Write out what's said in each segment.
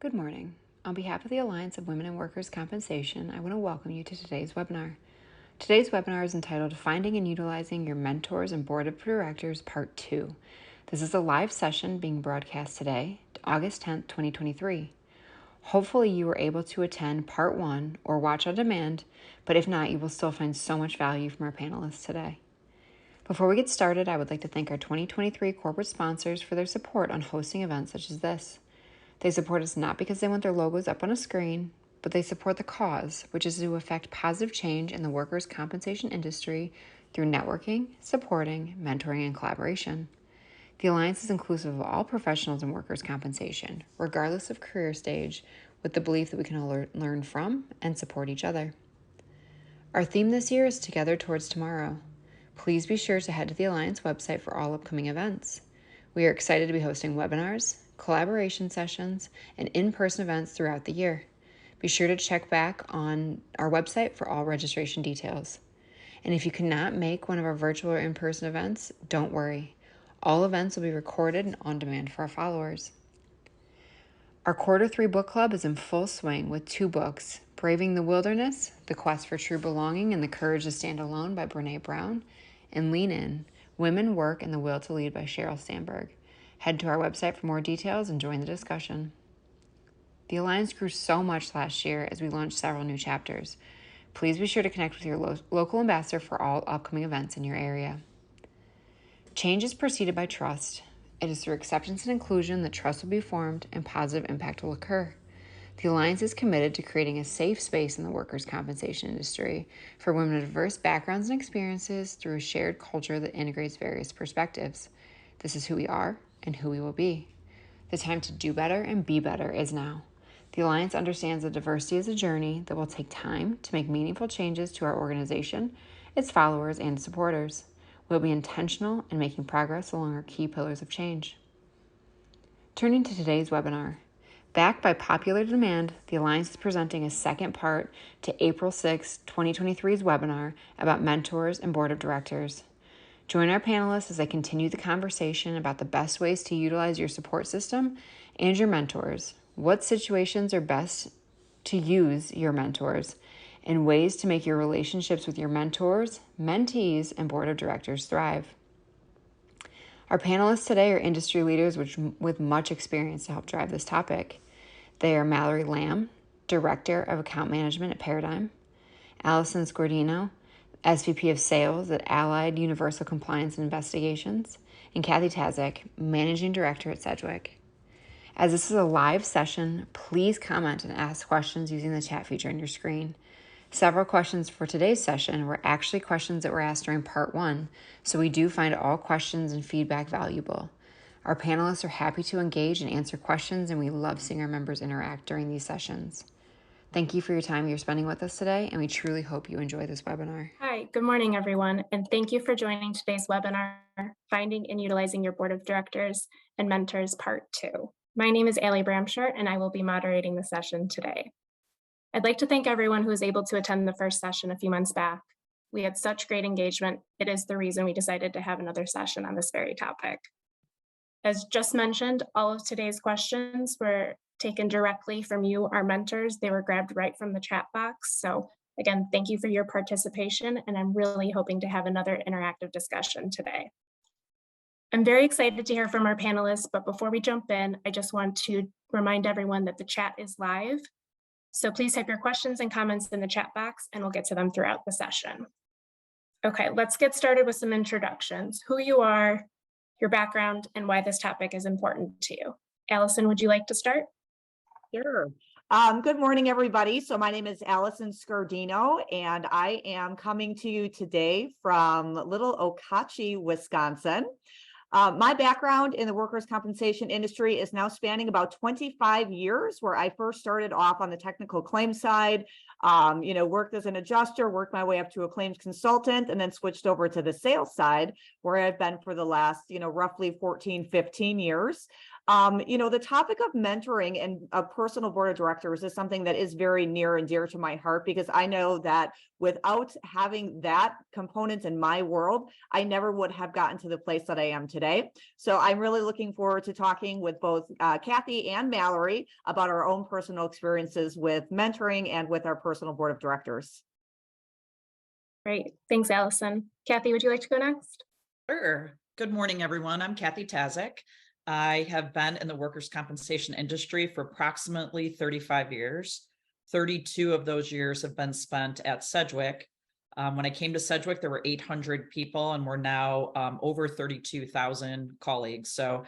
Good morning. On behalf of the Alliance of Women in Workers' Compensation, I want to welcome you to today's webinar. Today's webinar is entitled Finding and Utilizing Your Mentors and Board of Directors, Part 2. This is a live session being broadcast today, August 10th, 2023. Hopefully you were able to attend Part 1 or watch on demand, but if not, you will still find so much value from our panelists today. Before we get started, I would like to thank our 2023 corporate sponsors for their support on hosting events such as this. They support us not because they want their logos up on a screen, but they support the cause, which is to affect positive change in the workers' compensation industry through networking, supporting, mentoring, and collaboration. The Alliance is inclusive of all professionals in workers' compensation, regardless of career stage, with the belief that we can all learn from and support each other. Our theme this year is Together Towards Tomorrow. Please be sure to head to the Alliance website for all upcoming events. We are excited to be hosting webinars, collaboration sessions, and in-person events throughout the year. Be sure to check back on our website for all registration details. And if you cannot make one of our virtual or in-person events, don't worry. All events will be recorded and on demand for our followers. Our Q3 book club is in full swing with 2 books, Braving the Wilderness, The Quest for True Belonging and the Courage to Stand Alone by Brene Brown, and Lean In, Women, Work, and the Will to Lead by Sheryl Sandberg. Head to our website for more details and join the discussion. The Alliance grew so much last year as we launched several new chapters. Please be sure to connect with your local ambassador for all upcoming events in your area. Change is preceded by trust. It is through acceptance and inclusion that trust will be formed and positive impact will occur. The Alliance is committed to creating a safe space in the workers' compensation industry for women of diverse backgrounds and experiences through a shared culture that integrates various perspectives. This is who we are and who we will be. The time to do better and be better is now. The Alliance understands that diversity is a journey that will take time to make meaningful changes to our organization, its followers, and supporters. We'll be intentional in making progress along our key pillars of change. Turning to today's webinar. Backed by popular demand, the Alliance is presenting a second part to April 6, 2023's webinar about mentors and board of directors. Join our panelists as they continue the conversation about the best ways to utilize your support system and your mentors, what situations are best to use your mentors, and ways to make your relationships with your mentors, mentees, and board of directors thrive. Our panelists today are industry leaders with much experience to help drive this topic. They are Mallory Lamb, Director of Account Management at Paradigm, Allison Scardino, SVP of Sales at Allied Universal Compliance and Investigations, and Kathy Tazic, Managing Director at Sedgwick. As this is a live session, please comment and ask questions using the chat feature on your screen. Several questions for today's session were actually questions that were asked during Part 1, so we do find all questions and feedback valuable. Our panelists are happy to engage and answer questions, and we love seeing our members interact during these sessions. Thank you for your time you're spending with us today, and we truly hope you enjoy this webinar. Hi, good morning, everyone, and thank you for joining today's webinar, Finding and Utilizing Your Board of Directors and Mentors, Part 2. My name is Allie Bramshart, and I will be moderating the session today. I'd like to thank everyone who was able to attend the first session a few months back. We had such great engagement. It is the reason we decided to have another session on this very topic. As just mentioned, all of today's questions were taken directly from you, our mentors. They were grabbed right from the chat box. So again, thank you for your participation, and I'm really hoping to have another interactive discussion today. I'm very excited to hear from our panelists, but before we jump in, I just want to remind everyone that the chat is live. So please type your questions and comments in the chat box, and we'll get to them throughout the session. Okay, let's get started with some introductions. Who you are, your background, and why this topic is important to you. Allison, would you like to start? Sure. Good morning, everybody. So my name is Allison Scardino, and I am coming to you today from Little Okauchee, Wisconsin. My background in the workers' compensation industry is now spanning about 25 years, where I first started off on the technical claims side, worked as an adjuster, worked my way up to a claims consultant, and then switched over to the sales side, where I've been for the last, roughly 14, 15 years. The topic of mentoring and a personal board of directors is something that is very near and dear to my heart, because I know that without having that component in my world, I never would have gotten to the place that I am today. So I'm really looking forward to talking with both Kathy and Mallory about our own personal experiences with mentoring and with our personal board of directors. Great. Thanks, Allison. Kathy, would you like to go next? Sure. Good morning, everyone. I'm Kathy Tazic. I have been in the workers' compensation industry for approximately 35 years. 32 of those years have been spent at Sedgwick. When I came to Sedgwick, there were 800 people, and we're now over 32,000 colleagues. So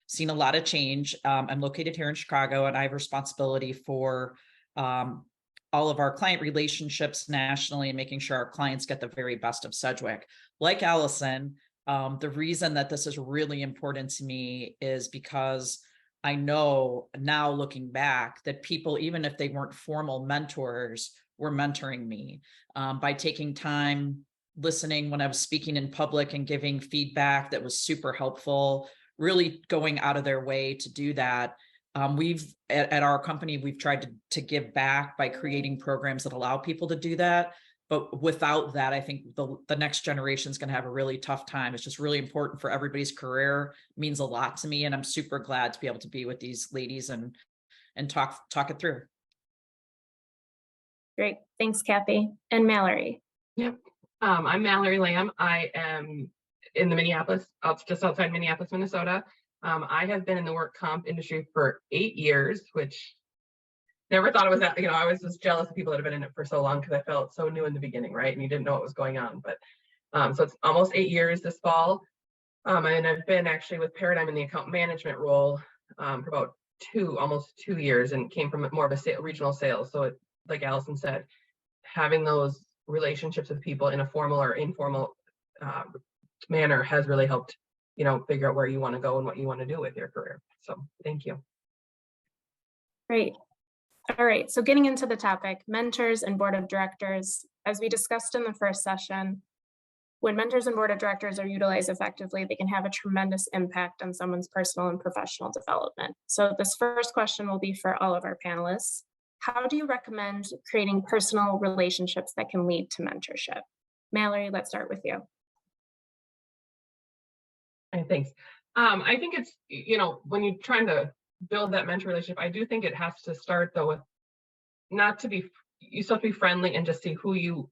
seen a lot of change. I'm located here in Chicago, and I have responsibility for all of our client relationships nationally and making sure our clients get the very best of Sedgwick. Like Allison, the reason that this is really important to me is because I know now, looking back, that people, even if they weren't formal mentors, were mentoring me by taking time, listening when I was speaking in public and giving feedback that was super helpful, really going out of their way to do that. We've at our company, we've tried to give back by creating programs that allow people to do that. But without that, I think the next generation is going to have a really tough time. It's just really important for everybody's career. It means a lot to me, and I'm super glad to be able to be with these ladies and talk it through. Great. Thanks, Kathy. And Mallory. Yep. I'm Mallory Lamb. I am in the just outside Minneapolis, Minnesota. I have been in the work comp industry for 8 years, which never thought it was that, I was just jealous of people that have been in it for so long because I felt so new in the beginning, right? And you didn't know what was going on. But so it's almost 8 years this fall. And I've been actually with Paradigm in the account management role for about almost 2 years, and came from more of a regional sales. So like Allison said, having those relationships with people in a formal or informal manner has really helped, figure out where you want to go and what you want to do with your career. So thank you. Great. All right, so getting into the topic, mentors and board of directors. As we discussed in the first session, when mentors and board of directors are utilized effectively, they can have a tremendous impact on someone's personal and professional development. So this first question will be for all of our panelists. How do you recommend creating personal relationships that can lead to mentorship? Mallory, let's start with you. Thanks. I think it's, when you're trying to build that mentor relationship, I do think it has to start though with you still have to be friendly and just see who you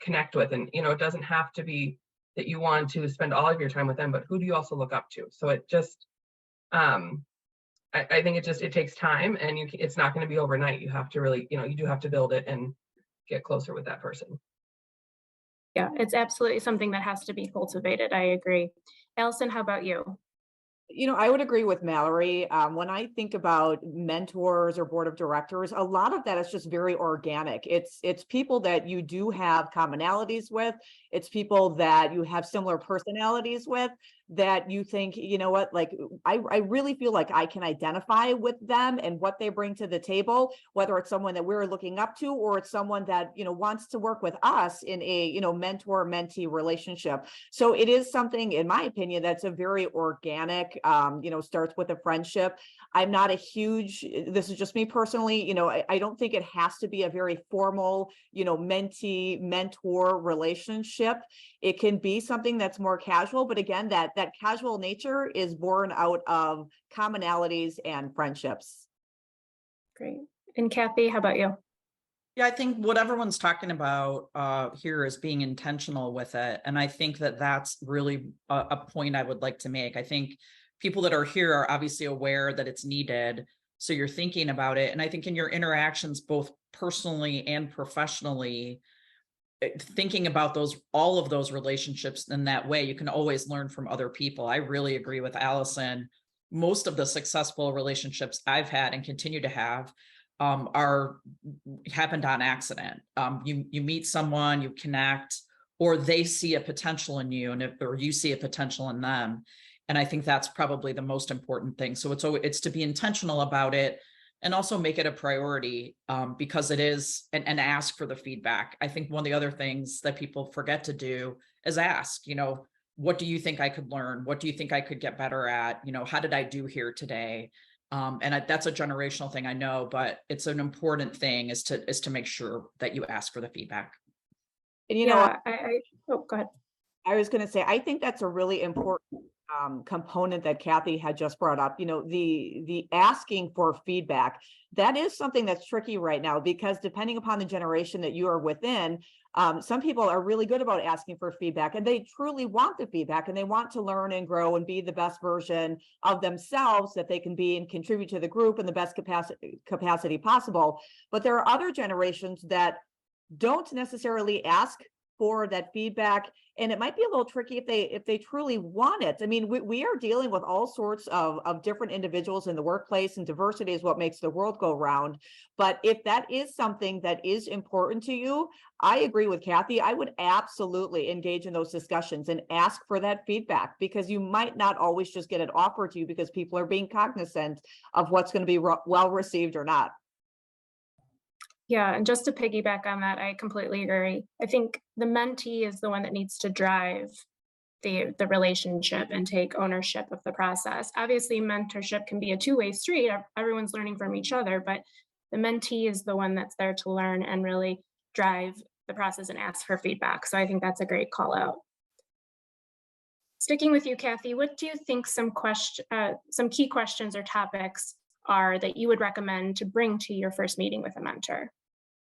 connect with. And, it doesn't have to be that you want to spend all of your time with them, but who do you also look up to? So it just, I think it takes time, and it's not going to be overnight. You have to really, you do have to build it and get closer with that person. Yeah, it's absolutely something that has to be cultivated. I agree. Allison, how about you? I would agree with Mallory. When I think about mentors or board of directors, a lot of that is just very organic. It's people that you do have commonalities with. It's people that you have similar personalities with, that you think, like, I really feel like I can identify with them and what they bring to the table, whether it's someone that we're looking up to, or it's someone that, wants to work with us in a, mentor-mentee relationship. So it is something, in my opinion, that's a very organic, starts with a friendship. I'm not this is just me personally, I don't think it has to be a very formal, mentee-mentor relationship. It can be something that's more casual, but again, that casual nature is born out of commonalities and friendships. Great. And Kathy, how about you? Yeah, I think what everyone's talking about here is being intentional with it. And I think that that's really a point I would like to make. I think people that are here are obviously aware that it's needed. So you're thinking about it. And I think in your interactions, both personally and professionally, thinking about all of those relationships in that way, you can always learn from other people. I really agree with Allison. Most of the successful relationships I've had and continue to have happened on accident. You meet someone, you connect, or they see a potential in you, or you see a potential in them. And I think that's probably the most important thing. So it's to be intentional about it, and also make it a priority, because it is, and ask for the feedback. I think one of the other things that people forget to do is ask, what do you think I could learn? What do you think I could get better at? You know, how did I do here today? That's a generational thing, I know, but it's an important thing is to make sure that you ask for the feedback. And Yeah, oh, go ahead. I was going to say, I think that's a really important component that Kathy had just brought up. You know, the asking for feedback, that is something that's tricky right now, because depending upon the generation that you are within, some people are really good about asking for feedback, and they truly want the feedback, and they want to learn and grow and be the best version of themselves that they can be and contribute to the group in the best capacity possible. But there are other generations that don't necessarily ask for that feedback, and it might be a little tricky if they truly want it. I mean, we are dealing with all sorts of different individuals in the workplace, and diversity is what makes the world go round. But if that is something that is important to you, I agree with Kathy. I would absolutely engage in those discussions and ask for that feedback, because you might not always just get it offered to you because people are being cognizant of what's going to be well received or not. Yeah, and just to piggyback on that, I completely agree. I think the mentee is the one that needs to drive the relationship and take ownership of the process. Obviously, mentorship can be a two-way street. Everyone's learning from each other, but the mentee is the one that's there to learn and really drive the process and ask for feedback. So I think that's a great call out. Sticking with you, Kathy, what do you think some key questions or topics are that you would recommend to bring to your first meeting with a mentor?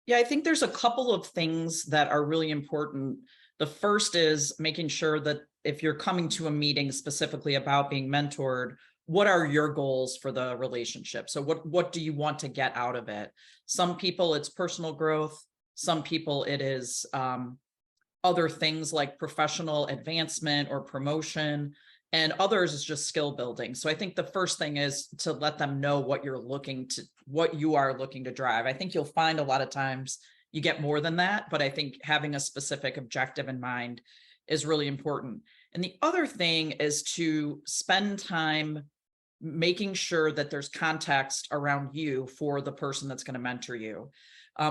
Yeah, I think there's a couple of things that are really important. The first is making sure that if you're coming to a meeting specifically about being mentored, what are your goals for the relationship? So what do you want to get out of it? Some people, it's personal growth. Some people, it is other things like professional advancement or promotion. And others is just skill building. So I think the first thing is to let them know what you are looking to drive. I think you'll find a lot of times you get more than that, but I think having a specific objective in mind is really important. And the other thing is to spend time making sure that there's context around you for the person that's going to mentor you.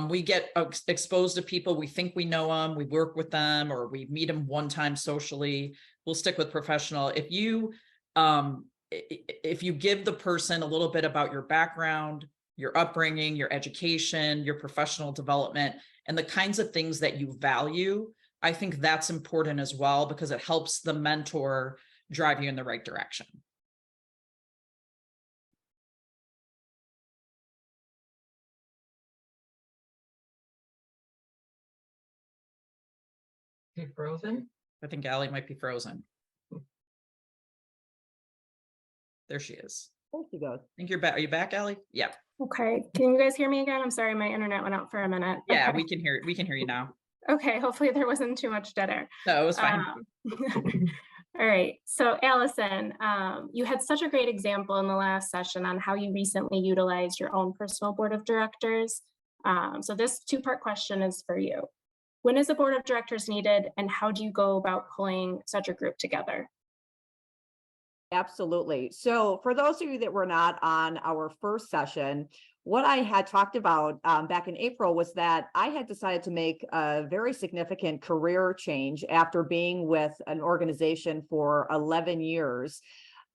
We get exposed to people, we think we know them, we work with them, or we meet them one time socially. We'll stick with professional. If you give the person a little bit about your background, your upbringing, your education, your professional development, and the kinds of things that you value, I think that's important as well, because it helps the mentor drive you in the right direction. You frozen? I think Allie might be frozen. There she is. There she goes. I think you're back. Are you back, Allie? Yeah. Okay, can you guys hear me again? I'm sorry, my internet went out for a minute. Yeah, okay. we can hear you now. Okay, hopefully there wasn't too much dead air. No, it was fine. All right, so Allison, you had such a great example in the last session on how you recently utilized your own personal board of directors. So this two-part question is for you. When is a board of directors needed, and how do you go about pulling such a group together? Absolutely. So for those of you that were not on our first session, what I had talked about back in April was that I had decided to make a very significant career change after being with an organization for 11 years.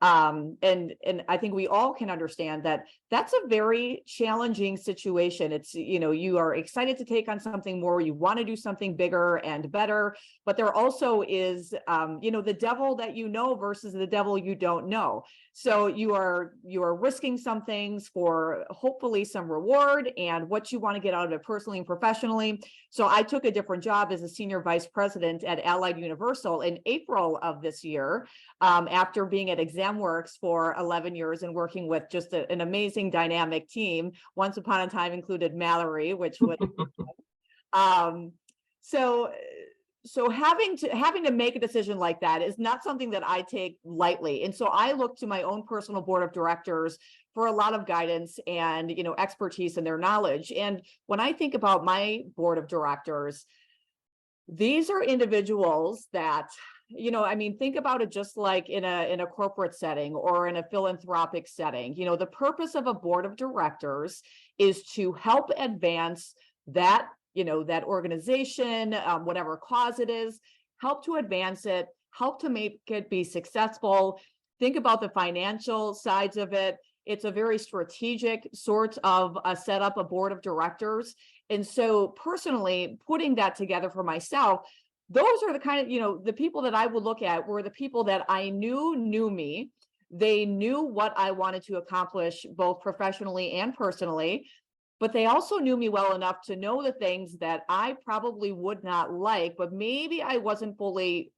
And I think we all can understand that that's a very challenging situation. It's, you know, you are excited to take on something more, you want to do something bigger and better, but there also is, you know, the devil that you know versus the devil you don't know. So you are risking some things for hopefully some reward and what you want to get out of it personally and professionally. So I took a different job as a senior vice president at Allied Universal in April of this year, after being at ExamWorks for 11 years and working with just an amazing dynamic team. Once upon a time included Mallory, which was so having to make a decision like that is not something that I take lightly. And so I look to my own personal board of directors for a lot of guidance and, you know, expertise and their knowledge. And when I think about my board of directors, these are individuals that, you know, I mean, think about it just like in a corporate setting or in a philanthropic setting. You know, the purpose of a board of directors is to help advance that, you know, that organization, whatever cause it is, help to advance it, help to make it be successful. Think about the financial sides of it. It's a very strategic sort of a setup, a board of directors. And so personally, putting that together for myself, those are the kind of, the people that I would look at were the people that I knew me. They knew what I wanted to accomplish both professionally and personally, but they also knew me well enough to know the things that I probably would not like, but maybe I wasn't fully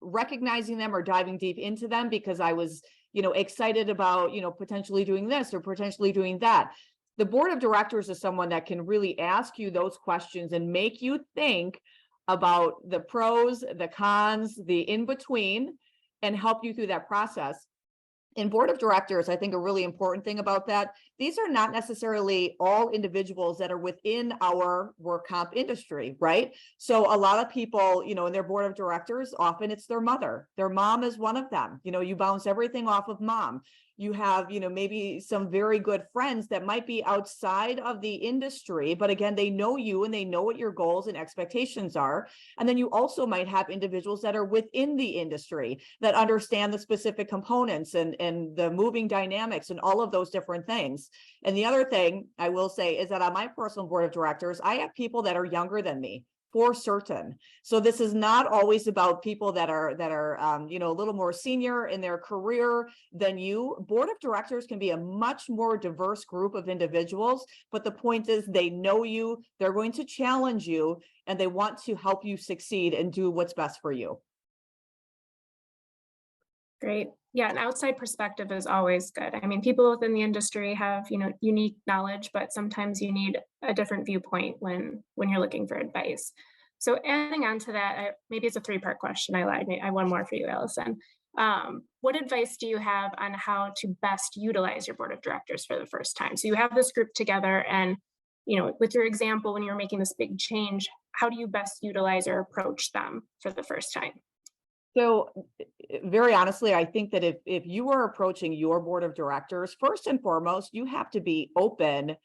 recognizing them or diving deep into them because I was, excited about, potentially doing this or potentially doing that. The board of directors is someone that can really ask you those questions and make you think about the pros, the cons, the in between, and help you through that process. In board of directors, I think a really important thing about that, these are not necessarily all individuals that are within our work comp industry, right? So a lot of people, in their board of directors, often it's their mother. Their mom is one of them. You bounce everything off of mom. You have, maybe some very good friends that might be outside of the industry, but again, they know you and they know what your goals and expectations are. And then you also might have individuals that are within the industry that understand the specific components and the moving dynamics and all of those different things. And the other thing I will say is that on my personal board of directors, I have people that are younger than me, for certain. So this is not always about people that are a little more senior in their career than you. Board of directors can be a much more diverse group of individuals, but the point is they know you, they're going to challenge you, and they want to help you succeed and do what's best for you. Great. Yeah, an outside perspective is always good. I mean, people within the industry have, unique knowledge, but sometimes you need a different viewpoint when you're looking for advice. So adding on to that, maybe it's a three-part question. I lied. I have one more for you, Allison. What advice do you have on how to best utilize your board of directors for the first time? So you have this group together and, with your example, when you're making this big change, how do you best utilize or approach them for the first time? So very honestly, I think that if you are approaching your board of directors, first and foremost, you have to be open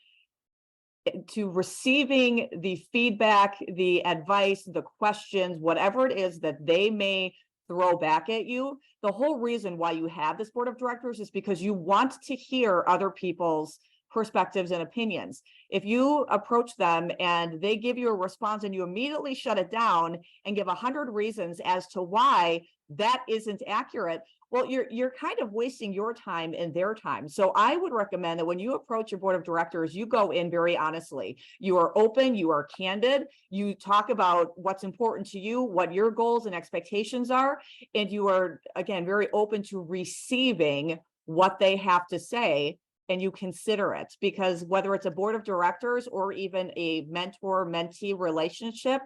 to receiving the feedback, the advice, the questions, whatever it is that they may throw back at you. The whole reason why you have this board of directors is because you want to hear other people's perspectives and opinions. If you approach them and they give you a response and you immediately shut it down and give 100 reasons as to why that isn't accurate, well, you're kind of wasting your time and their time. So I would recommend that when you approach your board of directors, you go in very honestly. You are open, you are candid, you talk about what's important to you, what your goals and expectations are, and you are, again, very open to receiving what they have to say, and you consider it. Because whether it's a board of directors or even a mentor-mentee relationship,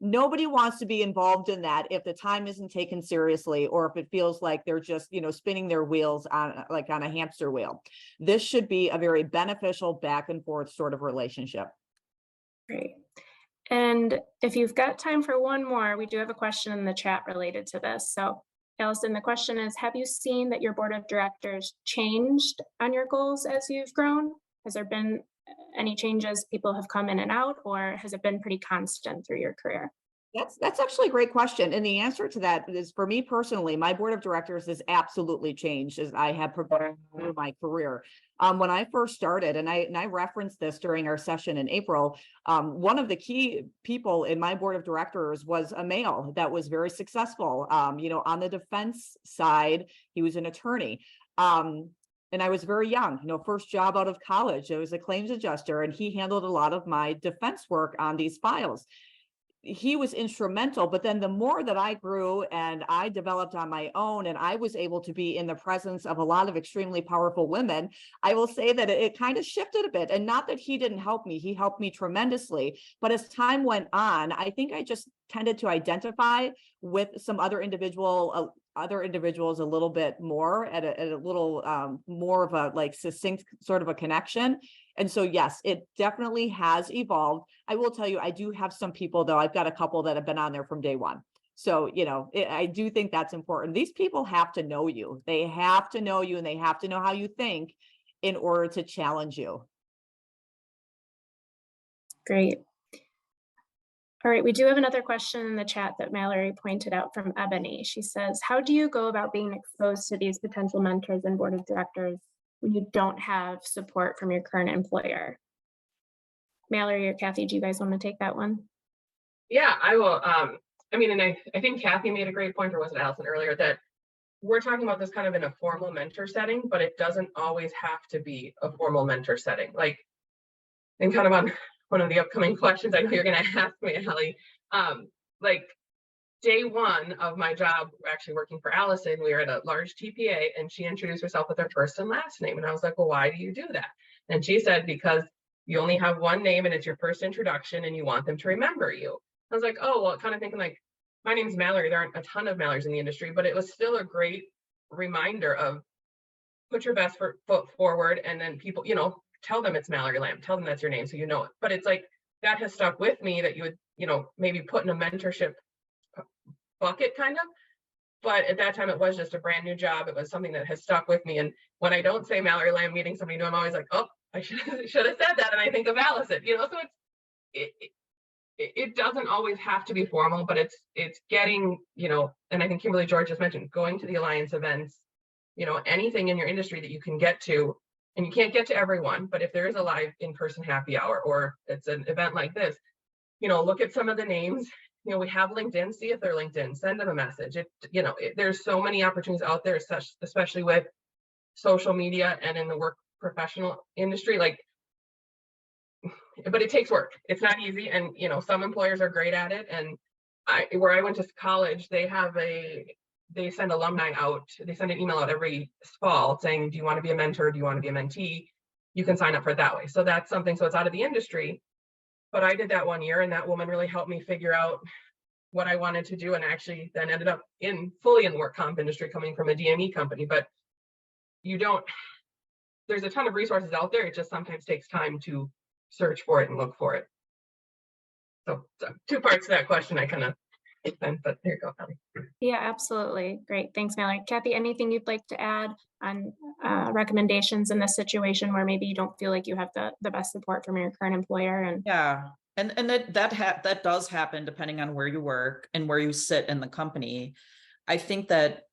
nobody wants to be involved in that if the time isn't taken seriously, or if it feels like they're just, spinning their wheels on a hamster wheel. This should be a very beneficial back and forth sort of relationship. Great. And if you've got time for one more, we do have a question in the chat related to this. So Allison, the question is, have you seen that your board of directors changed on your goals as you've grown? Has there been any changes, people have come in and out, or has it been pretty constant through your career? That's actually a great question. And the answer to that is, for me personally, my board of directors has absolutely changed as I have progressed through my career. When I first started, and I referenced this during our session in April, one of the key people in my board of directors was a male that was very successful. On the defense side, he was an attorney. And I was very young, first job out of college. I was a claims adjuster, and he handled a lot of my defense work on these files. He was instrumental, but then the more that I grew and I developed on my own, and I was able to be in the presence of a lot of extremely powerful women, I will say that it kind of shifted a bit. And not that he didn't help me, he helped me tremendously. But as time went on, I think I just tended to identify with some other individuals a little bit more at a little more of a succinct sort of a connection. And so, yes, it definitely has evolved. I will tell you, I do have some people, though. I've got a couple that have been on there from day one. So, I do think that's important. These people have to know you. They have to know you, and they have to know how you think in order to challenge you. Great. All right, we do have another question in the chat that Mallory pointed out from Ebony. She says, how do you go about being exposed to these potential mentors and board of directors when you don't have support from your current employer? Mallory or Kathy, do you guys want to take that one? Yeah, I will. I mean, and I think Kathy made a great point, or was it Allison earlier, that we're talking about this kind of in a formal mentor setting, but it doesn't always have to be a formal mentor setting. Like, and kind of on one of the upcoming questions I know you're going to ask me, Ellie, like day one of my job, actually working for Allison, we were at a large TPA and she introduced herself with her first and last name. And I was like, well, why do you do that? And she said, because you only have one name and it's your first introduction and you want them to remember you. I was like, oh, well, kind of thinking like, my name's Mallory. There aren't a ton of Mallorys in the industry, but it was still a great reminder of put your best foot forward, and then people, you know, tell them it's Mallory Lamb, tell them that's your name so you know it. But it's like, that has stuck with me, that you would, you know, maybe put in a mentorship bucket kind of. But at that time, it was just a brand new job. It was something that has stuck with me. And when I don't say Mallory Lamb meeting somebody new, I'm always like, oh, I should have said that. And I think of Allison, you know, so it doesn't always have to be formal, but it's getting, you know, and I think Kimberly George just mentioned going to the Alliance events, you know, anything in your industry that you can get to. And you can't get to everyone, but if there is a live in-person happy hour, or it's an event like this, you know, look at some of the names. You know, we have LinkedIn, see if they're LinkedIn, send them a message. You know, there's so many opportunities out there, especially with social media and in the work professional industry, like, but it takes work. It's not easy. And, you know, some employers are great at it. And where I went to college, they send alumni out, they send an email out every fall saying, do you want to be a mentor? Do you want to be a mentee? You can sign up for it that way. So that's something, so it's out of the industry. But I did that one year, and that woman really helped me figure out what I wanted to do, and actually then ended up fully in the work comp industry, coming from a DME company. But there's a ton of resources out there. It just sometimes takes time to search for it and look for it. So two parts to that question I kind of, but there you go, Ellie. Yeah, absolutely. Great. Thanks, Mallory. Kathy, anything you'd like to add on recommendations in this situation where maybe you don't feel like you have the best support from your current employer? And yeah, and that does happen depending on where you work and where you sit in the company. I think that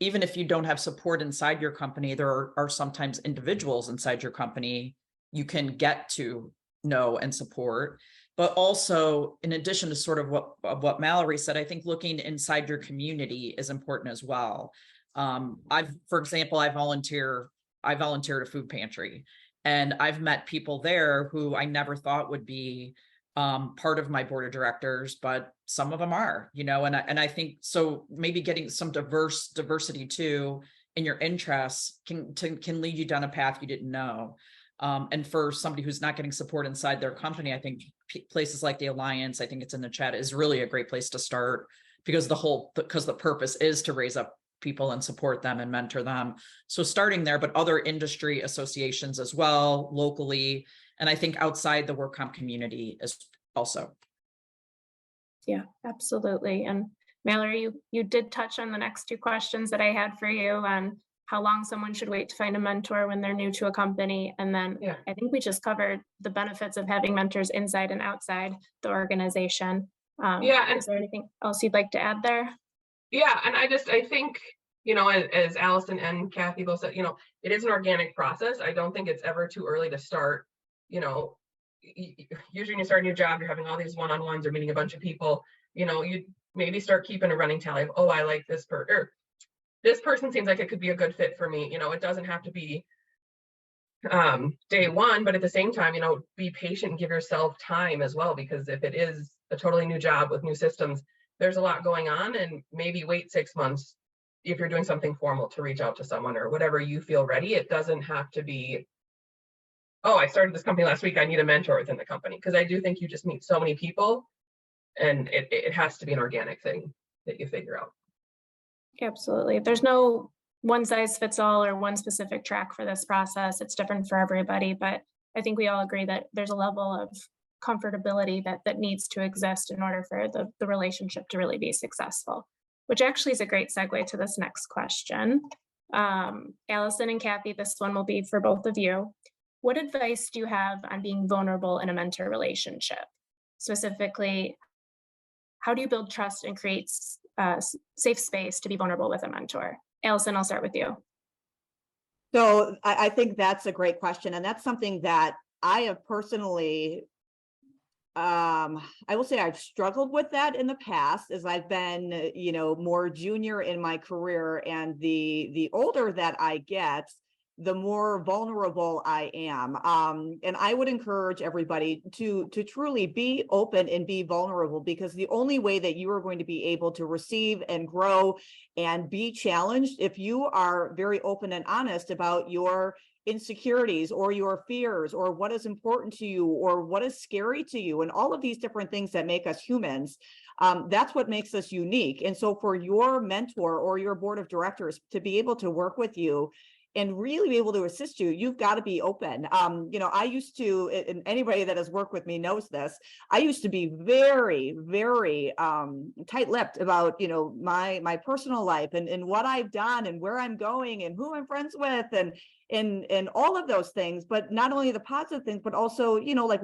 even if you don't have support inside your company, there are sometimes individuals inside your company you can get to know and support. But also, in addition to sort of what Mallory said, I think looking inside your community is important as well. For example, I volunteer at a food pantry, and I've met people there who I never thought would be part of my board of directors, but some of them are, you know, and I think so maybe getting some diversity too in your interests can lead you down a path you didn't know. And for somebody who's not getting support inside their company, I think places like the Alliance, I think it's in the chat, is really a great place to start, because the purpose is to raise up people and support them and mentor them. So starting there, but other industry associations as well, locally, and I think outside the work comp community is also. Yeah, absolutely. And Mallory, you did touch on the next two questions that I had for you on how long someone should wait to find a mentor when they're new to a company. And then I think we just covered the benefits of having mentors inside and outside the organization. Is there anything else you'd like to add there? Yeah, and I think, you know, as Allison and Kathy both said, you know, it is an organic process. I don't think it's ever too early to start. You know, usually when you start a new job, you're having all these one-on-ones or meeting a bunch of people. You know, you maybe start keeping a running tally of, oh, I like this person, or this person seems like it could be a good fit for me. You know, it doesn't have to be day one, but at the same time, you know, be patient and give yourself time as well, because if it is a totally new job with new systems, there's a lot going on, and maybe wait 6 months if you're doing something formal to reach out to someone or whatever you feel ready. It doesn't have to be, oh, I started this company last week, I need a mentor within the company, because I do think you just meet so many people, and it has to be an organic thing that you figure out. Absolutely. There's no one size fits all or one specific track for this process. It's different for everybody, but I think we all agree that there's a level of comfortability that needs to exist in order for the relationship to really be successful, which actually is a great segue to this next question. Allison and Kathy, this one will be for both of you. What advice do you have on being vulnerable in a mentor relationship? Specifically, how do you build trust and create safe space to be vulnerable with a mentor? Allison, I'll start with you. So I think that's a great question. And that's something that I have personally, I will say I've struggled with that in the past as I've been, more junior in my career, and the older that I get, the more vulnerable I am. And I would encourage everybody to truly be open and be vulnerable, because the only way that you are going to be able to receive and grow and be challenged, if you are very open and honest about your insecurities or your fears or what is important to you or what is scary to you, and all of these different things that make us humans. That's what makes us unique. And so for your mentor or your board of directors to be able to work with you and really be able to assist you, you've got to be open. I used to, and anybody that has worked with me knows this, I used to be very, very tight-lipped about, my personal life and what I've done and where I'm going and who I'm friends with and all of those things. But not only the positive things, but also, like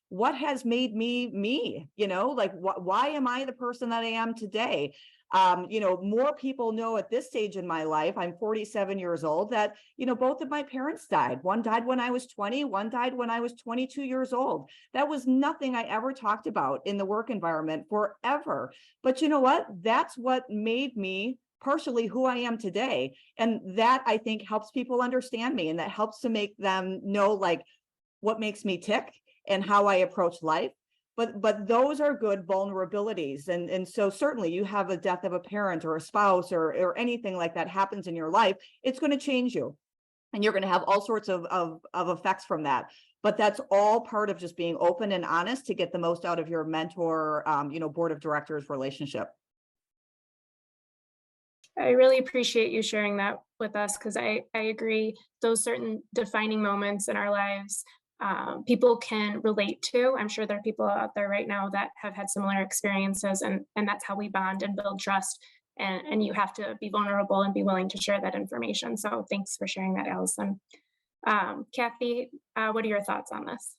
what has made me, why am I the person that I am today? More people know at this stage in my life, I'm 47 years old, that, both of my parents died. One died when I was 20, one died when I was 22 years old. That was nothing I ever talked about in the work environment forever. But you know what? That's what made me partially who I am today. And that, I think, helps people understand me, and that helps to make them know what makes me tick and how I approach life. But those are good vulnerabilities. And so certainly you have a death of a parent or a spouse or anything like that happens in your life, it's going to change you. And you're going to have all sorts of effects from that. But that's all part of just being open and honest to get the most out of your mentor, board of directors relationship. I really appreciate you sharing that with us, because I agree, those certain defining moments in our lives, people can relate to. I'm sure there are people out there right now that have had similar experiences, and that's how we bond and build trust. And you have to be vulnerable and be willing to share that information. So thanks for sharing that, Allison. Kathy, what are your thoughts on this?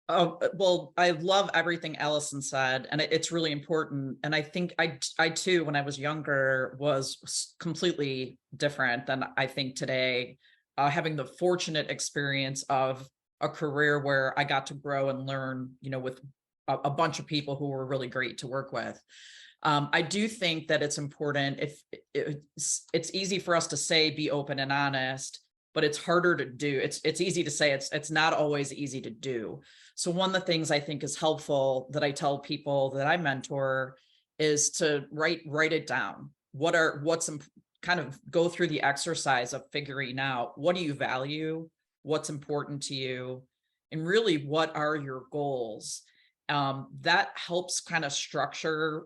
Oh, well, I love everything Allison said, and it's really important. And I think I too, when I was younger, was completely different than I think today, having the fortunate experience of a career where I got to grow and learn, with a bunch of people who were really great to work with. I do think that it's important. If it's easy for us to say, be open and honest, but it's harder to do. It's easy to say, it's not always easy to do. So one of the things I think is helpful that I tell people that I mentor is to write it down. Kind of go through the exercise of figuring out, what do you value? What's important to you? And really, what are your goals? That helps kind of structure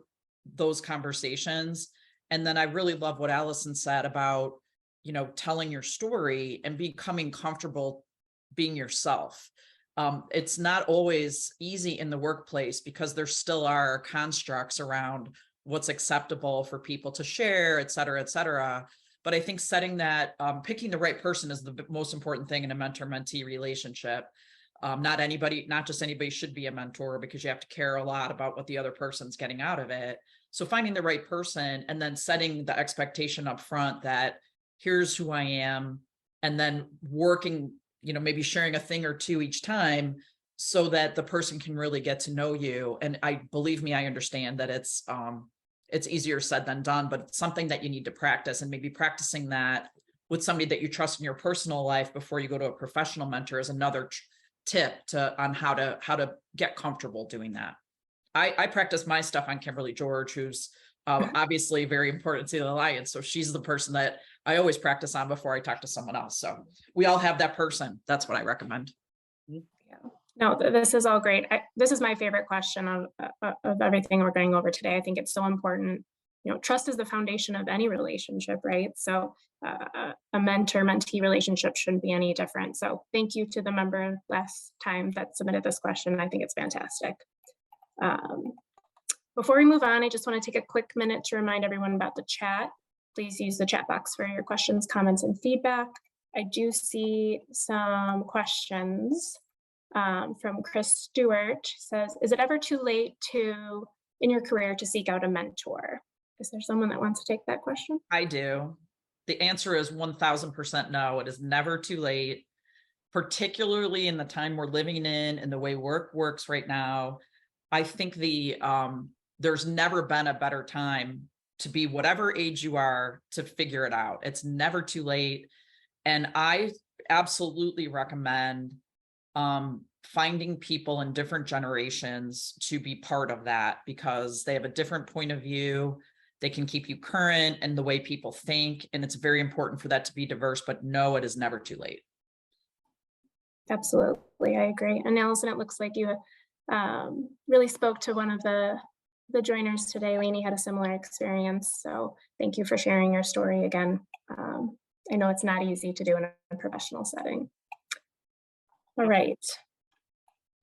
those conversations. And then I really love what Allison said about, telling your story and becoming comfortable being yourself. It's not always easy in the workplace because there still are constructs around what's acceptable for people to share, et cetera, et cetera. But I think setting that, picking the right person is the most important thing in a mentor-mentee relationship. Not just anybody should be a mentor, because you have to care a lot about what the other person's getting out of it. So finding the right person and then setting the expectation up front that here's who I am, and then working, maybe sharing a thing or two each time so that the person can really get to know you. And believe me, I understand that it's easier said than done, but it's something that you need to practice, and maybe practicing that with somebody that you trust in your personal life before you go to a professional mentor is another tip on how to get comfortable doing that. I practice my stuff on Kimberly George, who's obviously very important to the Alliance. So she's the person that I always practice on before I talk to someone else. So we all have that person. That's what I recommend. Yeah. No, this is all great. This is my favorite question of everything we're going over today. I think it's so important. Trust is the foundation of any relationship, right? So a mentor-mentee relationship shouldn't be any different. So thank you to the member last time that submitted this question. I think it's fantastic. Before we move on, I just want to take a quick minute to remind everyone about the chat. Please use the chat box for your questions, comments, and feedback. I do see some questions from Chris Stewart. Says, is it ever too late to in your career to seek out a mentor? Is there someone that wants to take that question? I do. The answer is 1000% no. It is never too late, particularly in the time we're living in and the way work works right now. I think there's never been a better time to be whatever age you are to figure it out. It's never too late. And I absolutely recommend finding people in different generations to be part of that, because they have a different point of view. They can keep you current in the way people think. And it's very important for that to be diverse, but no, it is never too late. Absolutely, I agree. And Allison, it looks like you really spoke to one of the joiners today. Lainey had a similar experience. So thank you for sharing your story again. I know it's not easy to do in a professional setting. All right.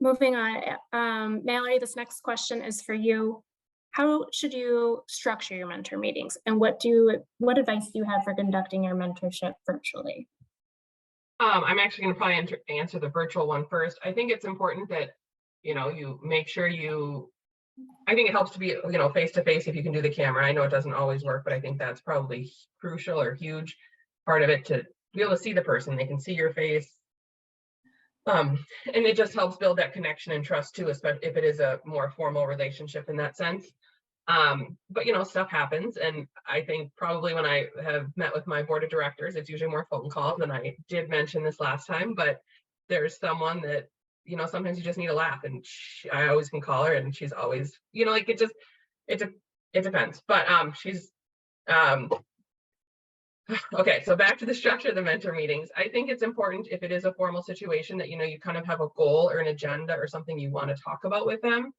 Moving on. Mallory, this next question is for you. How should you structure your mentor meetings, and what advice do you have for conducting your mentorship virtually? I'm actually going to probably answer the virtual one first. I think it's important that, you make sure I think it helps to be, face to face if you can do the camera. I know it doesn't always work, but I think that's probably crucial or huge part of it, to be able to see the person. They can see your face. And it just helps build that connection and trust too, especially if it is a more formal relationship in that sense. But stuff happens. And I think probably when I have met with my board of directors, it's usually more phone calls. And I did mention this last time, but there's someone that, sometimes you just need a laugh, and I always can call her, and she's always, it depends. But she's, okay, so back to the structure of the mentor meetings. I think it's important, if it is a formal situation, that, you kind of have a goal or an agenda or something you want to talk about with them.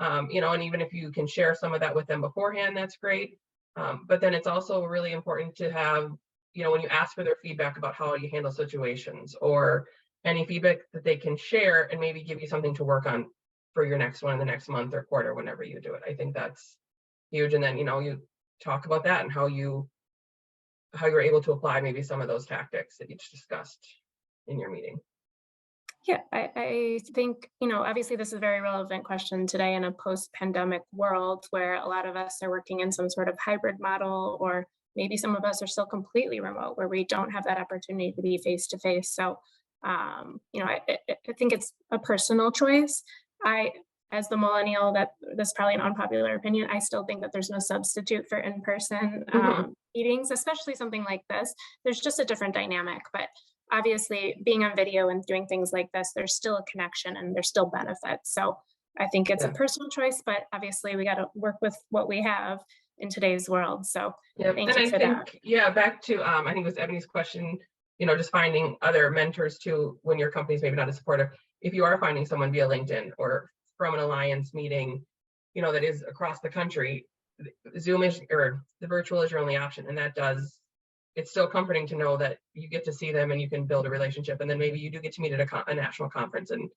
And even if you can share some of that with them beforehand, that's great. But then it's also really important to have, when you ask for their feedback about how you handle situations, or any feedback that they can share, and maybe give you something to work on for your next one in the next month or quarter, whenever you do it. I think that's huge. And then, you talk about that and how you're able to apply maybe some of those tactics that you just discussed in your meeting. Yeah, I think, obviously this is a very relevant question today in a post-pandemic world where a lot of us are working in some sort of hybrid model, or maybe some of us are still completely remote, where we don't have that opportunity to be face-to-face. So, I think it's a personal choice. As the millennial, that's probably an unpopular opinion, I still think that there's no substitute for in-person meetings, especially something like this. There's just a different dynamic, but obviously being on video and doing things like this, there's still a connection and there's still benefits. So I think it's a personal choice, but obviously we got to work with what we have in today's world. So thank you for that. Yeah, back to, I think it was Ebony's question, just finding other mentors too, when your company's maybe not as supportive. If you are finding someone via LinkedIn or from an alliance meeting, that is across the country, Zoom or the virtual is your only option. And it's still comforting to know that you get to see them and you can build a relationship. And then maybe you do get to meet at a national conference in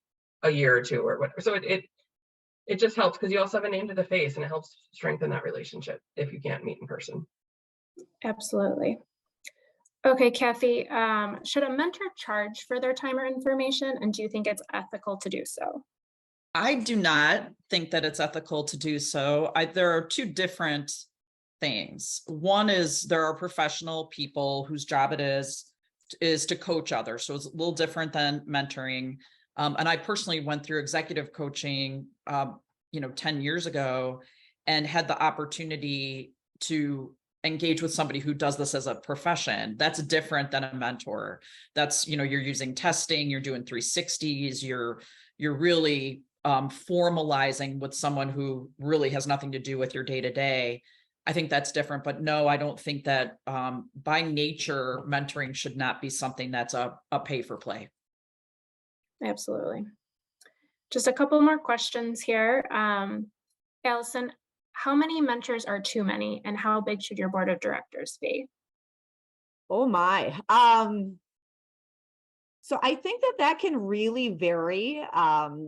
a year or two or whatever. So it just helps, because you also have a name to the face, and it helps strengthen that relationship if you can't meet in person. Absolutely. Okay, Kathy, should a mentor charge for their time or information? And do you think it's ethical to do so? I do not think that it's ethical to do so. There are two different things. One is there are professional people whose job it is to coach others. So it's a little different than mentoring. And I personally went through executive coaching, 10 years ago, and had the opportunity to engage with somebody who does this as a profession. That's different than a mentor. That's, you're using testing, you're doing 360s, you're really formalizing with someone who really has nothing to do with your day-to-day. I think that's different, but no, I don't think that by nature, mentoring should not be something that's a pay for play. Absolutely. Just a couple more questions here. Allison, how many mentors are too many, and how big should your board of directors be? Oh my. So I think that can really vary.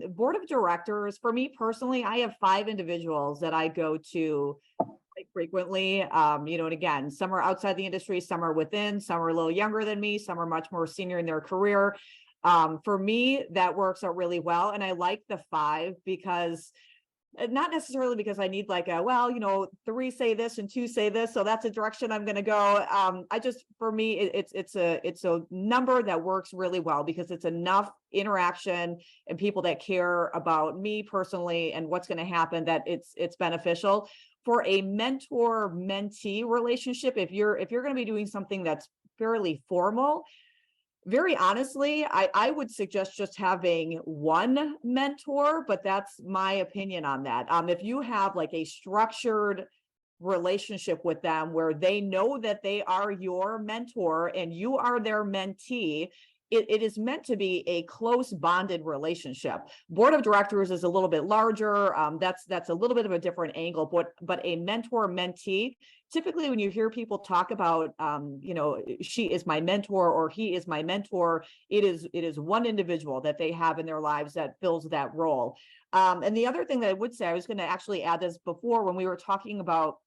Board of directors, for me personally, I have 5 individuals that I go to quite frequently. And again, some are outside the industry, some are within, some are a little younger than me, some are much more senior in their career. For me, that works out really well. And I like the 5 because not necessarily because I need like a, well, you know, 3 say this and 2 say this, so that's a direction I'm going to go. I just, for me, it's a number that works really well because it's enough interaction and people that care about me personally and what's going to happen, that it's beneficial. For a mentor-mentee relationship, if you're going to be doing something that's fairly formal, very honestly, I would suggest just having one mentor, but that's my opinion on that. If you have like a structured relationship with them where they know that they are your mentor and you are their mentee, it is meant to be a close bonded relationship. Board of directors is a little bit larger. That's a little bit of a different angle, but a mentor mentee, typically when you hear people talk about, you know, she is my mentor or he is my mentor, it is one individual that they have in their lives that fills that role. And the other thing that I would say, I was going to actually add this before when we were talking about,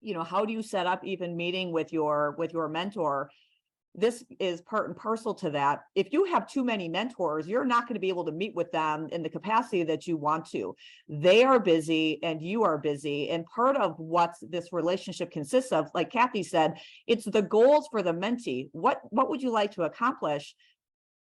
you know, how do you set up even meeting with your mentor? This is part and parcel to that. If you have too many mentors, you're not going to be able to meet with them in the capacity that you want to. They are busy and you are busy. And part of what this relationship consists of, like Kathy said, it's the goals for the mentee. What would you like to accomplish?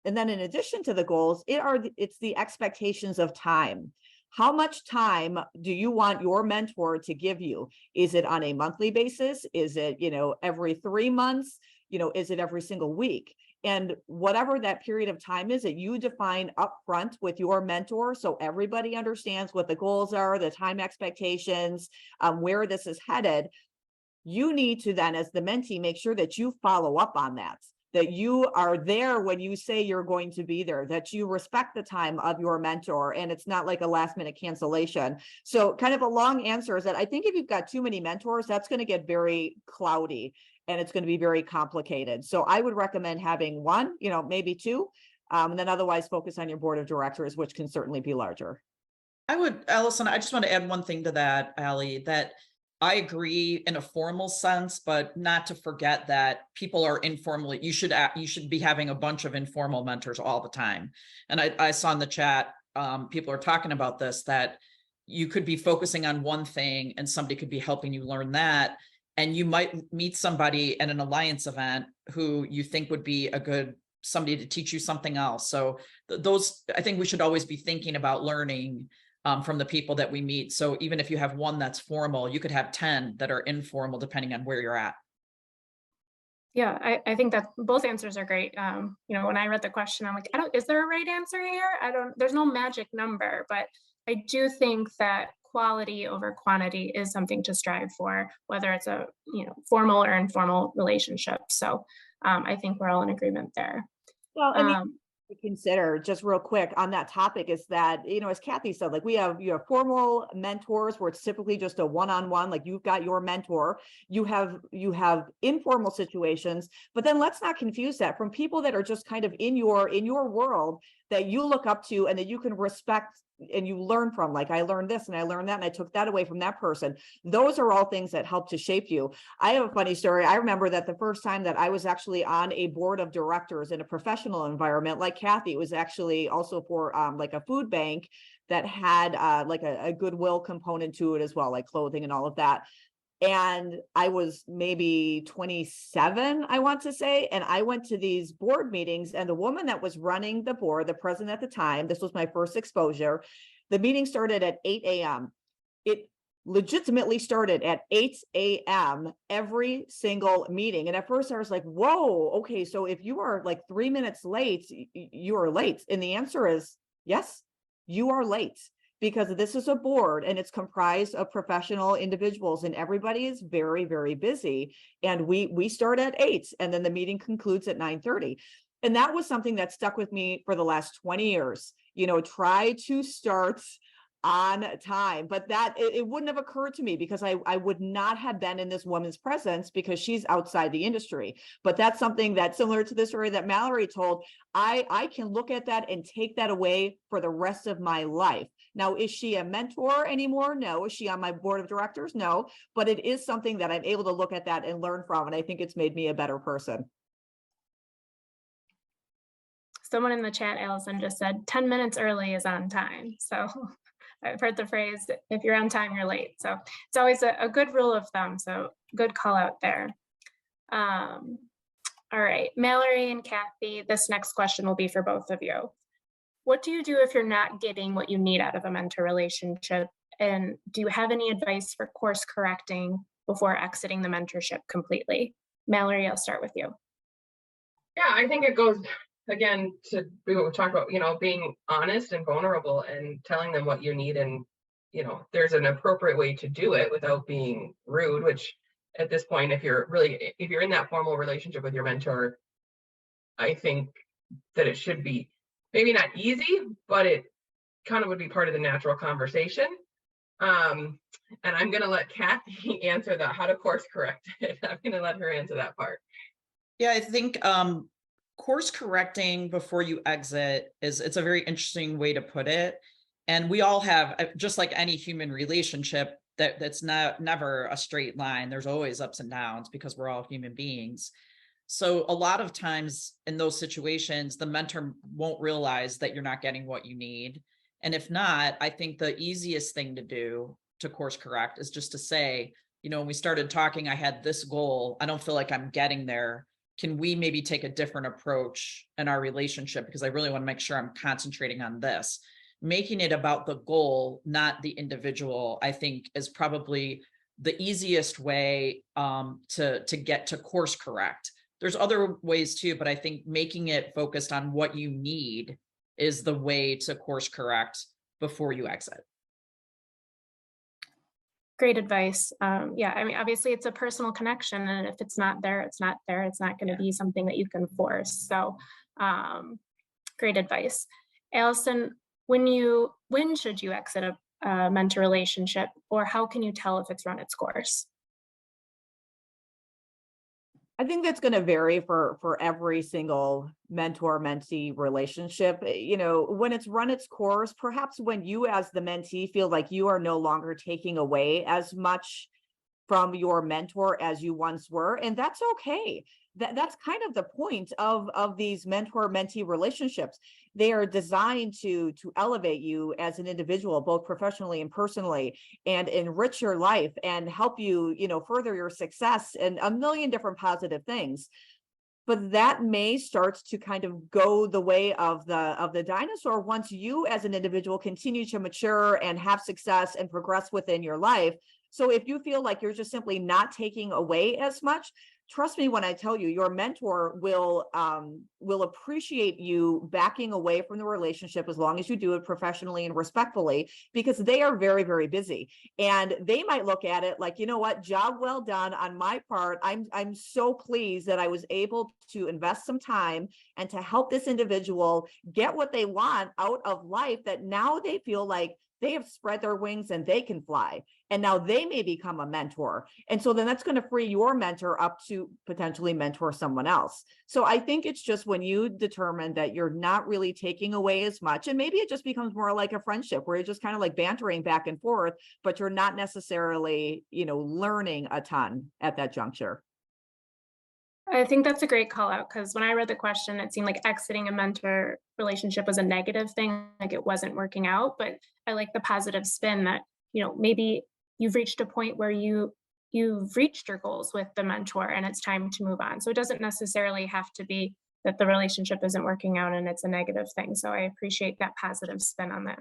And then in addition to the goals, it's the expectations of time. How much time do you want your mentor to give you? Is it on a monthly basis? Is it, you know, every 3 months? You know, is it every single week? And whatever that period of time is that you define upfront with your mentor, so everybody understands what the goals are, the time expectations, where this is headed. You need to then, as the mentee, make sure that you follow up on that you are there when you say you're going to be there, that you respect the time of your mentor, and it's not like a last minute cancellation. So kind of a long answer is that I think if you've got too many mentors, that's going to get very cloudy and it's going to be very complicated. So I would recommend having one, you know, maybe 2, and then otherwise focus on your board of directors, which can certainly be larger. Allison, I just want to add one thing to that, Allie, that I agree in a formal sense, but not to forget that people are informally, you should be having a bunch of informal mentors all the time. And I saw in the chat, people are talking about this, that you could be focusing on one thing and somebody could be helping you learn that. And you might meet somebody at an alliance event who you think would be a good somebody to teach you something else. So those, I think we should always be thinking about learning from the people that we meet. So even if you have one that's formal, you could have 10 that are informal, depending on where you're at. Yeah, I think that both answers are great. You know, when I read the question, I'm like, is there a right answer here? There's no magic number, but I do think that quality over quantity is something to strive for, whether it's a, you know, formal or informal relationship. So I think we're all in agreement there. Well, and to consider just real quick on that topic is that, you know, as Kathy said, like you have formal mentors where it's typically just a one-on-one, like you've got your mentor, you have informal situations, but then let's not confuse that from people that are just kind of in your world that you look up to and that you can respect and you learn from. Like I learned this and I learned that and I took that away from that person. Those are all things that help to shape you. I have a funny story. I remember that the first time that I was actually on a board of directors in a professional environment, like Kathy, it was actually also for like a food bank that had like a goodwill component to it as well, like clothing and all of that. And I was maybe 27, I want to say, and I went to these board meetings, and the woman that was running the board, the president at the time, this was my first exposure, the meeting started at 8 a.m. It legitimately started at 8 a.m. every single meeting. And at first I was like, whoa, okay, so if you are like 3 minutes late, you are late. And the answer is yes, you are late. Because this is a board and it's comprised of professional individuals and everybody is very, very busy. And we start at 8 and then the meeting concludes at 9:30. And that was something that stuck with me for the last 20 years. You know, try to start on time, but that it wouldn't have occurred to me because I would not have been in this woman's presence because she's outside the industry. But that's something that's similar to the story that Mallory told. I can look at that and take that away for the rest of my life. Now, is she a mentor anymore? No. Is she on my board of directors? No. But it is something that I'm able to look at that and learn from. And I think it's made me a better person. Someone in the chat, Allison, just said 10 minutes early is on time. So I've heard the phrase, if you're on time, you're late. So it's always a good rule of thumb. So good call out there. All right, Mallory and Kathy, this next question will be for both of you. What do you do if you're not getting what you need out of a mentor relationship? And do you have any advice for course correcting before exiting the mentorship completely? Mallory, I'll start with you. Yeah, I think it goes again to what we talked about, being honest and vulnerable and telling them what you need. And, there's an appropriate way to do it without being rude, which at this point, if you're in that formal relationship with your mentor, I think that it should be maybe not easy, but it kind of would be part of the natural conversation. And I'm going to let Kathy answer that, how to course correct it. I'm going to let her answer that part. Yeah, I think course correcting before you exit it's a very interesting way to put it. And we all have, just like any human relationship, that's never a straight line. There's always ups and downs because we're all human beings. So a lot of times in those situations, the mentor won't realize that you're not getting what you need. And if not, I think the easiest thing to do to course correct is just to say, when we started talking, I had this goal. I don't feel like I'm getting there. Can we maybe take a different approach in our relationship? Because I really want to make sure I'm concentrating on this. Making it about the goal, not the individual, I think is probably the easiest way to get to course correct. There's other ways too, but I think making it focused on what you need is the way to course correct before you exit. Great advice. Yeah, I mean, obviously it's a personal connection, and if it's not there, it's not there. It's not going to be something that you can force. So great advice. Allison, when should you exit a mentor relationship, or how can you tell if it's run its course? I think that's going to vary for every single mentor-mentee relationship. When it's run its course, perhaps when you as the mentee feel like you are no longer taking away as much from your mentor as you once were, and that's okay. That's kind of the point of these mentor-mentee relationships. They are designed to elevate you as an individual, both professionally and personally, and enrich your life and help you, further your success and a million different positive things. But that may start to kind of go the way of the dinosaur once you as an individual continue to mature and have success and progress within your life. So if you feel like you're just simply not taking away as much, trust me when I tell you, your mentor will appreciate you backing away from the relationship as long as you do it professionally and respectfully, because they are very, very busy. And they might look at it like, job well done on my part. I'm so pleased that I was able to invest some time and to help this individual get what they want out of life, that now they feel like they have spread their wings and they can fly. And now they may become a mentor. And so then that's going to free your mentor up to potentially mentor someone else. So I think it's just when you determine that you're not really taking away as much, and maybe it just becomes more like a friendship where you're just kind of like bantering back and forth, but you're not necessarily, learning a ton at that juncture. I think that's a great call out, because when I read the question, it seemed like exiting a mentor relationship was a negative thing, like it wasn't working out. But I like the positive spin that, maybe you've reached a point where you've reached your goals with the mentor and it's time to move on. So it doesn't necessarily have to be that the relationship isn't working out and it's a negative thing. So I appreciate that positive spin on that.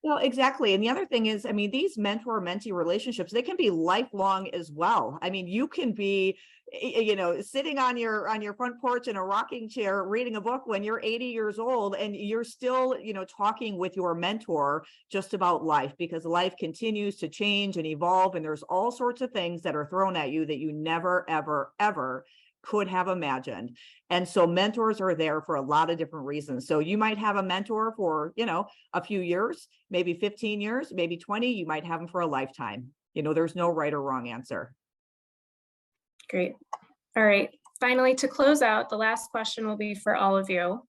Well, exactly. And the other thing is, these mentor-mentee relationships, they can be lifelong as well. You can be, sitting on your front porch in a rocking chair, reading a book when you're 80 years old, and you're still, talking with your mentor just about life, because life continues to change and evolve. And there's all sorts of things that are thrown at you that you never, ever, ever could have imagined. And so mentors are there for a lot of different reasons. So you might have a mentor for, a few years, maybe 15 years, maybe 20, you might have them for a lifetime. There's no right or wrong answer. Great. All right. Finally, to close out, the last question will be for all of you.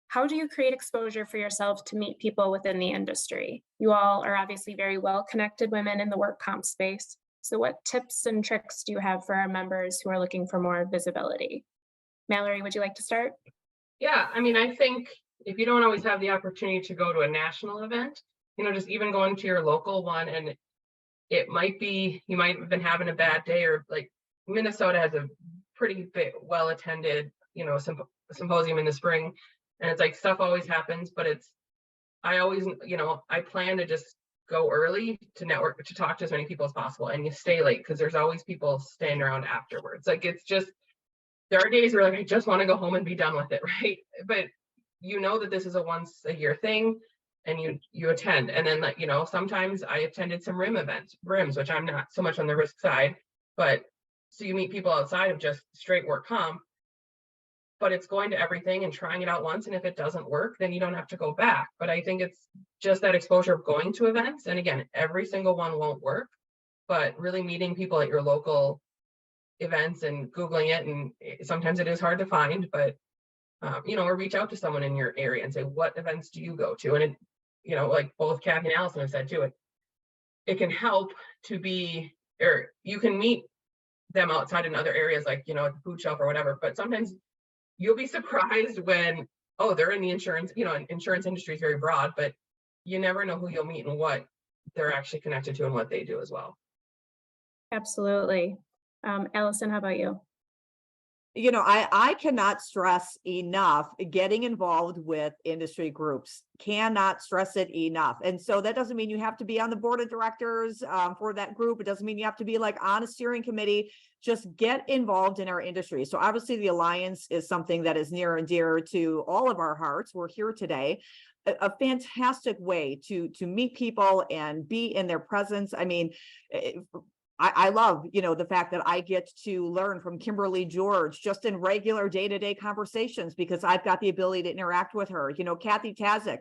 How do you create exposure for yourself to meet people within the industry? You all are obviously very well-connected women in the work comp space. So what tips and tricks do you have for our members who are looking for more visibility? Mallory, would you like to start? Yeah, I think if you don't always have the opportunity to go to a national event, just even going to your local one, and it might be, you might have been having a bad day, or like Minnesota has a pretty big, well-attended, symposium in the spring. And it's like stuff always happens, but I always, I plan to just go early to network, to talk to as many people as possible, and you stay late because there's always people staying around afterwards. Like, it's just, there are days where like, I just want to go home and be done with it, right? But that this is a once a year thing, and you attend. And then, like, sometimes I attended some RIMS, which I'm not so much on the risk side, but so you meet people outside of just straight work comp, but it's going to everything and trying it out once. And if it doesn't work, then you don't have to go back. But I think it's just that exposure of going to events. And again, every single one won't work, but really meeting people at your local events and Googling it. And sometimes it is hard to find, but or reach out to someone in your area and say, what events do you go to? And it, like both Kathy and Allison have said too, it can help to be, or you can meet them outside in other areas, like, at the food shelf or whatever, but sometimes you'll be surprised when, they're in the insurance, insurance industry is very broad, but you never know who you'll meet and what they're actually connected to and what they do as well. Absolutely. Allison, how about you? I cannot stress enough getting involved with industry groups, cannot stress it enough. And so that doesn't mean you have to be on the board of directors for that group. It doesn't mean you have to be like on a steering committee. Just get involved in our industry. So obviously the Alliance is something that is near and dear to all of our hearts. We're here today. A fantastic way to meet people and be in their presence. I mean, I love, the fact that I get to learn from Kimberly George just in regular day-to-day conversations, because I've got the ability to interact with her. Kathy Tazic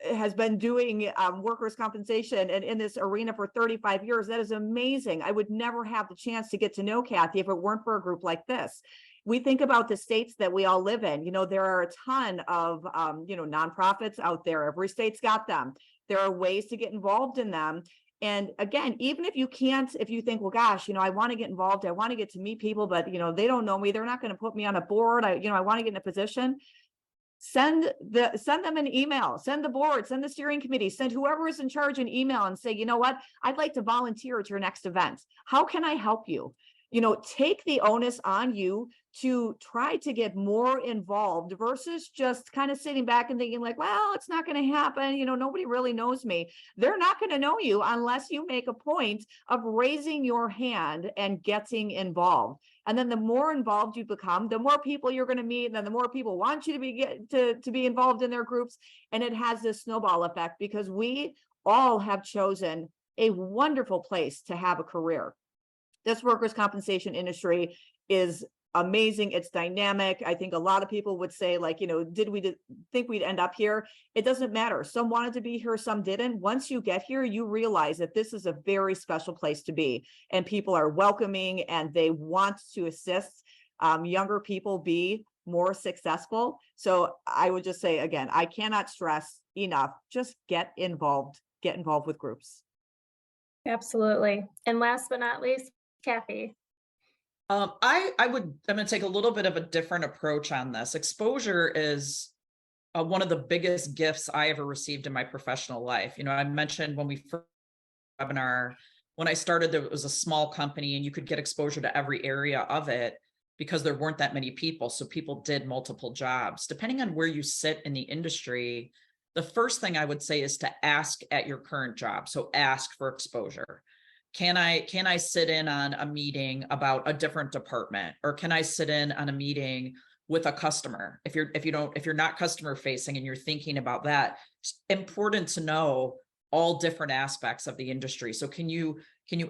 has been doing workers' compensation and in this arena for 35 years. That is amazing. I would never have the chance to get to know Kathy if it weren't for a group like this. We think about the states that we all live in. There are a ton of, nonprofits out there. Every state's got them. There are ways to get involved in them. And again, even if you can't, if you think, well, gosh, I want to get involved, I want to get to meet people, but, they don't know me, they're not going to put me on a board. I want to get in a position. Send them an email, send the board, send the steering committee, send whoever is in charge an email and say, you know what, I'd like to volunteer at your next event. How can I help you? Take the onus on you to try to get more involved versus just kind of sitting back and thinking like, well, it's not going to happen. Nobody really knows me. They're not going to know you unless you make a point of raising your hand and getting involved. And then the more involved you become, the more people you're going to meet, and then the more people want you to be involved in their groups. And it has this snowball effect, because we all have chosen a wonderful place to have a career. This workers' compensation industry is amazing. It's dynamic. I think a lot of people would say, like, did we think we'd end up here? It doesn't matter. Some wanted to be here, some didn't. Once you get here, you realize that this is a very special place to be, and people are welcoming and they want to assist younger people be more successful. So I would just say, again, I cannot stress enough, just get involved with groups. Absolutely. And last but not least, Kathy. I'm going to take a little bit of a different approach on this. Exposure is one of the biggest gifts I ever received in my professional life. I mentioned when we first webinar, when I started, there was a small company and you could get exposure to every area of it because there weren't that many people. So people did multiple jobs. Depending on where you sit in the industry, the first thing I would say is to ask at your current job. So ask for exposure. Can I sit in on a meeting about a different department, or can I sit in on a meeting with a customer? If you're not customer facing and you're thinking about that, it's important to know all different aspects of the industry. So can you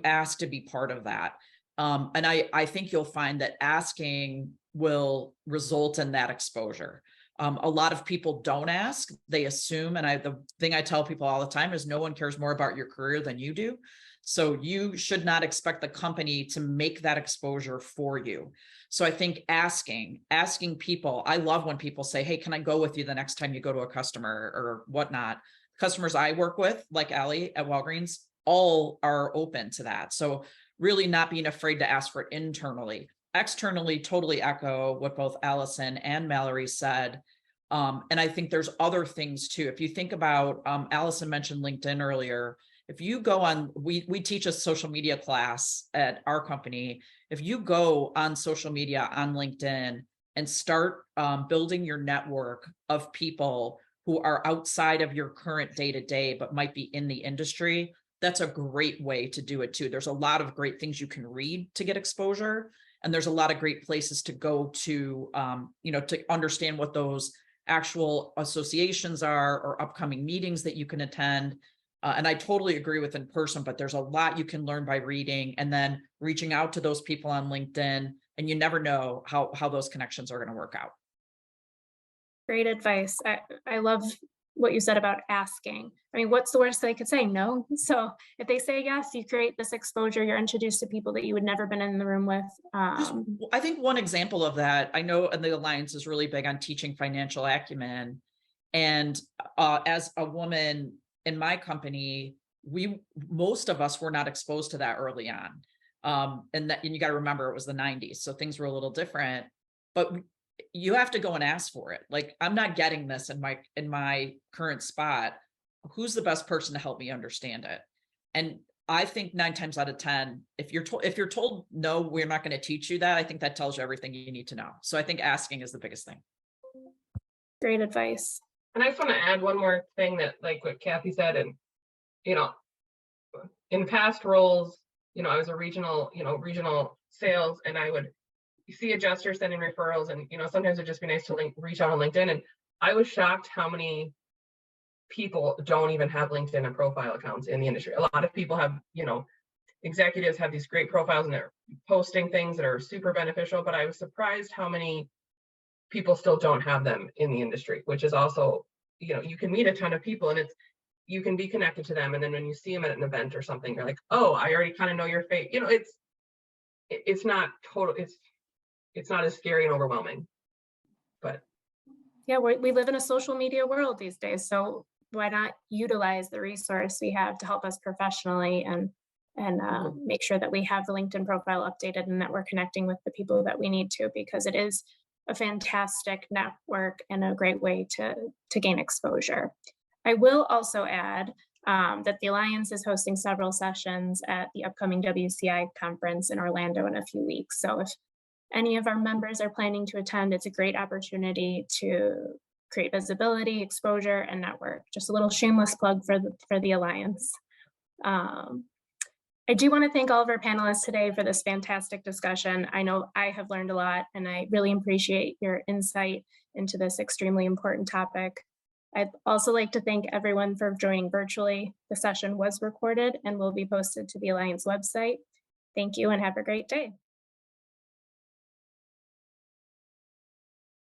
ask to be part of that? And I think you'll find that asking will result in that exposure. A lot of people don't ask, they assume. And the thing I tell people all the time is no one cares more about your career than you do. So you should not expect the company to make that exposure for you. So I think asking people, I love when people say, hey, can I go with you the next time you go to a customer or whatnot? Customers I work with, like Allie at Walgreens, all are open to that. So really not being afraid to ask for it internally. Externally, totally echo what both Allison and Mallory said. And I think there's other things too. If you think about, Allison mentioned LinkedIn earlier. If you go on, we teach a social media class at our company. If you go on social media on LinkedIn and start building your network of people who are outside of your current day-to-day, but might be in the industry, that's a great way to do it too. There's a lot of great things you can read to get exposure. And there's a lot of great places to go to, to understand what those actual associations are or upcoming meetings that you can attend. And I totally agree with in person, but there's a lot you can learn by reading and then reaching out to those people on LinkedIn, and you never know how those connections are going to work out. Great advice. I love what you said about asking. I mean, what's the worst they could say? No. So if they say yes, you create this exposure. You're introduced to people that you would never been in the room with. I think one example of that, I know the Alliance is really big on teaching financial acumen. And as a woman in my company, most of us were not exposed to that early on. And you got to remember it was the 90s. So things were a little different, but you have to go and ask for it. Like, I'm not getting this in my current spot. Who's the best person to help me understand it? And I think 9 times out of 10, if you're told, no, we're not going to teach you that, I think that tells you everything you need to know. So I think asking is the biggest thing. Great advice. And I just want to add one more thing that, like what Kathy said, and, in past roles, I was a regional sales, and I would see adjusters sending referrals, and, sometimes it'd just be nice to reach out on LinkedIn. And I was shocked how many people don't even have LinkedIn and profile accounts in the industry. A lot of people have, executives have these great profiles and they're posting things that are super beneficial, but I was surprised how many people still don't have them in the industry, which is also, you can meet a ton of people and you can be connected to them. And then when you see them at an event or something, you're like, oh, I already kind of know your face. It's not total, it's not as scary and overwhelming, but. Yeah, we live in a social media world these days. So why not utilize the resource we have to help us professionally and make sure that we have the LinkedIn profile updated and that we're connecting with the people that we need to, because it is a fantastic network and a great way to gain exposure. I will also add that the Alliance is hosting several sessions at the upcoming WCI conference in Orlando in a few weeks. So if any of our members are planning to attend, it's a great opportunity to create visibility, exposure, and network. Just a little shameless plug for the Alliance. I do want to thank all of our panelists today for this fantastic discussion. I know I have learned a lot, and I really appreciate your insight into this extremely important topic. I'd also like to thank everyone for joining virtually. The session was recorded and will be posted to the Alliance website. Thank you and have a great day.